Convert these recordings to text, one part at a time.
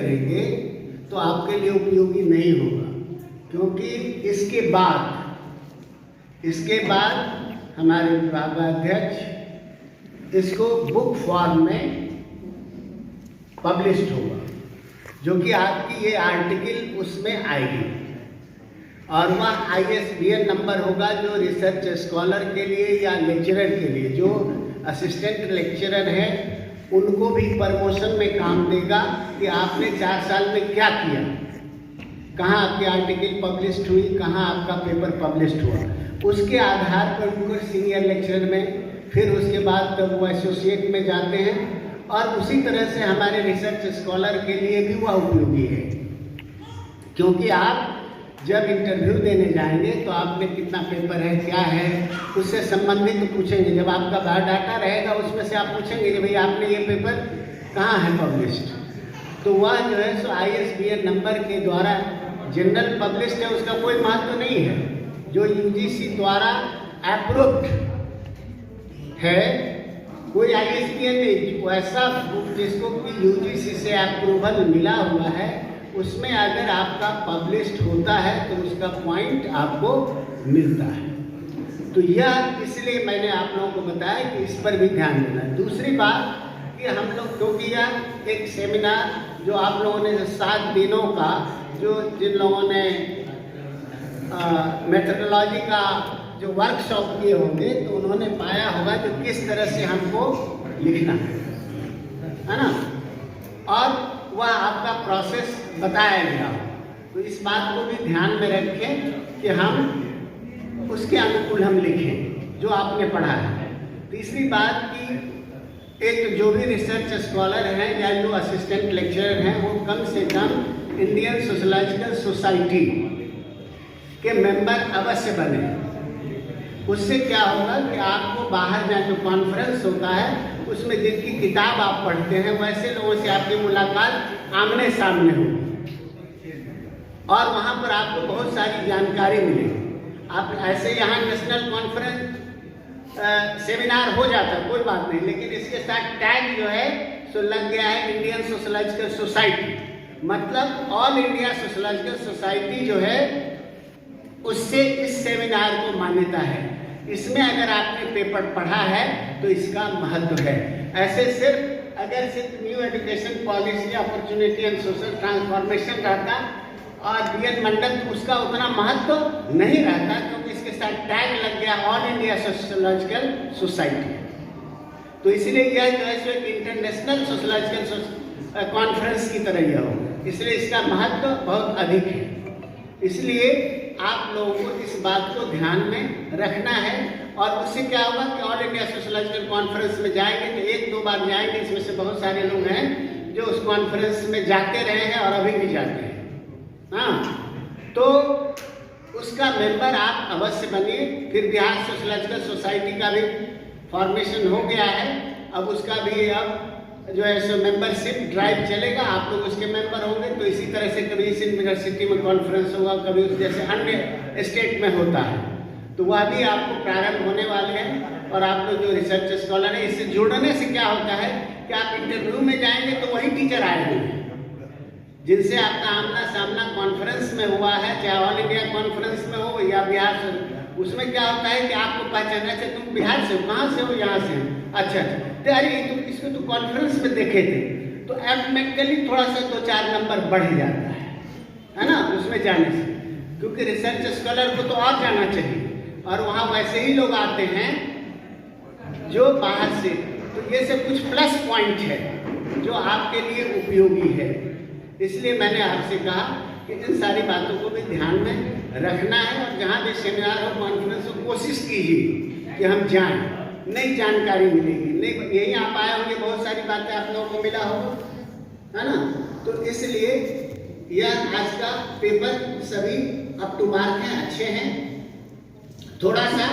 करेंगे तो आपके लिए उपयोगी नहीं होगा, क्योंकि इसके बाद हमारे विभागाध्यक्ष इसको बुक फॉर्म में पब्लिश्ड होगा, जो कि आपकी ये आर्टिकल उसमें आएगी, और वह ISBN नंबर होगा जो रिसर्च स्कॉलर के लिए या लेक्चरर के लिए, जो असिस्टेंट लेक्चरर हैं उनको भी प्रमोशन में काम देगा कि आपने 4 साल में क्या किया, कहाँ आपकी आर्टिकल पब्लिश्ड हुई, कहाँ आपका पेपर पब्लिश्ड हुआ। उसके आधार पर उनको सीनियर लेक्चरर में, फिर उसके बाद तब वो एसोसिएट में जाते हैं, और उसी तरह से हमारे रिसर्च स्कॉलर के लिए भी वह उपयोगी है, क्योंकि आप जब इंटरव्यू देने जाएंगे तो आप में कितना पेपर है, क्या है, उससे संबंधित पूछेंगे। जब आपका बायोडाटा रहेगा उसमें से आप पूछेंगे कि भाई आपने ये पेपर कहाँ है पब्लिश्ड, तो वह जो है सो ISBN नंबर के द्वारा जनरल पब्लिश्ड है, उसका कोई महत्व नहीं है। जो UGC द्वारा अप्रूव्ड है, कोई ISBN नहीं, वैसा जिसको कि UGC से अप्रूवल मिला हुआ है, उसमें अगर आपका पब्लिश्ड होता है तो उसका पॉइंट आपको मिलता है। तो यह इसलिए मैंने आप लोगों को बताया कि इस पर भी ध्यान देना है। दूसरी बात कि हम लोग, क्योंकि यह एक सेमिनार जो आप लोगों ने 7 दिनों का, जो जिन लोगों ने मेथोडोलॉजी का जो वर्कशॉप किए होंगे तो उन्होंने पाया होगा कि किस तरह से हमको लिखना है ना, और वह आपका प्रोसेस बताया गया हो। तो इस बात को भी ध्यान में रखें कि हम उसके अनुकूल हम लिखें जो आपने पढ़ा है। तीसरी बात कि एक जो भी रिसर्च स्कॉलर हैं या जो असिस्टेंट लेक्चरर हैं वो कम से कम इंडियन सोशोलॉजिकल सोसाइटी के मेंबर अवश्य बने। उससे क्या होगा कि आपको बाहर जहाँ जो कॉन्फ्रेंस होता है उसमें जिनकी किताब आप पढ़ते हैं वैसे लोगों से आपकी मुलाकात आमने सामने होगी, और वहाँ पर आपको बहुत सारी जानकारी मिलेगी। आप ऐसे यहाँ नेशनल कॉन्फ्रेंस सेमिनार हो जाता है, कोई बात नहीं, लेकिन इसके साथ टैग जो है सो लग गया है इंडियन सोशोलॉजिकल सोसाइटी, मतलब ऑल इंडिया सोशोलॉजिकल सोसाइटी जो है उससे इस सेमिनार को मान्यता है। इसमें अगर आपने पेपर पढ़ा है तो इसका महत्व है। ऐसे अगर सिर्फ new education policy, opportunity and social transformation रहता और BN मंडल, तो उसका उतना महत्व नहीं रहता, क्योंकि इसके साथ टैग लग गया ऑल इंडिया सोशोलॉजिकल सोसाइटी। तो इसलिए यह जो है एक इंटरनेशनल सोशोलॉजिकल कॉन्फ्रेंस की तरह यह हो, इसलिए इसका महत्व बहुत अधिक है। इसलिए आप लोगों को इस बात को ध्यान में रखना है, और उससे क्या होगा कि ऑल इंडिया सोशोलॉजिकल कॉन्फ्रेंस में जाएंगे तो 1-2 बार जाएंगे, इसमें से बहुत सारे लोग हैं जो उस कॉन्फ्रेंस में जाते रहे हैं और अभी भी जाते हैं, हाँ, तो उसका मेंबर आप अवश्य बनिए। फिर बिहार सोशोलॉजिकल सोसाइटी का भी फॉर्मेशन हो गया है, अब उसका भी अब जो है सो मेंबरशिप ड्राइव चलेगा, आप लोग उसके मेंबर होंगे। तो इसी तरह से कभी इस यूनिवर्सिटी में कॉन्फ्रेंस होगा, कभी जैसे अन्य स्टेट में होता है, तो वह भी आपको प्रारंभ होने वाले हैं। और आप लोग जो रिसर्च स्कॉलर है, इससे जुड़ने से क्या होता है कि आप इंटरव्यू में जाएंगे तो वही टीचर आए हुए हैं जिनसे आपका आमना सामना कॉन्फ्रेंस में हुआ है, चाहे ऑल इंडिया कॉन्फ्रेंस में हो या बिहार से। उसमें क्या होता है कि आपको पहचानना चाहिए, तुम बिहार से हो, कहाँ से हो, यहाँ से हो, अच्छा, तो अरे तुम इसको तो कॉन्फ्रेंस में देखे थे, तो ऑटोमेटिकली थोड़ा सा 2-4 नंबर बढ़ जाता है ना, उसमें जाने से, क्योंकि रिसर्च स्कॉलर को तो और जाना चाहिए, और वहाँ वैसे ही लोग आते हैं जो बाहर से। तो ये सब कुछ प्लस पॉइंट है जो आपके लिए उपयोगी है। इसलिए मैंने आपसे कहा कि इन सारी बातों को भी ध्यान में रखना है, और जहाँ भी सेमिनार हो, कॉन्फ्रेंस हो, कोशिश कीजिए कि हम जाएं, नई जानकारी मिलेगी। नहीं, यही आप आए होंगे, बहुत सारी बातें आप लोगों को मिला होगा, है ना। तो इसलिए यह आज का पेपर सभी अप टू मार्क हैं, अच्छे हैं। थोड़ा सा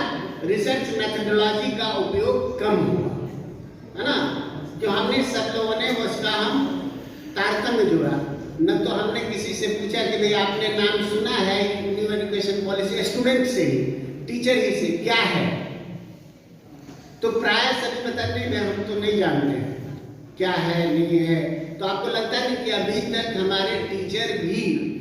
रिसर्च मेथोडोलॉजी का उपयोग कम हुआ, है ना, जो हमने सब लोगों ने उसका हम तारतम्य जोड़ा। न तो हमने किसी से पूछा कि भाई आपने नाम सुना है न्यू एजुकेशन पॉलिसी, स्टूडेंट से ही, टीचर ही से, क्या है, तो प्राय सभी बताते हैं हम तो नहीं जानते हैं, क्या है नहीं है। तो आपको लगता है कि अभी तक हमारे टीचर भी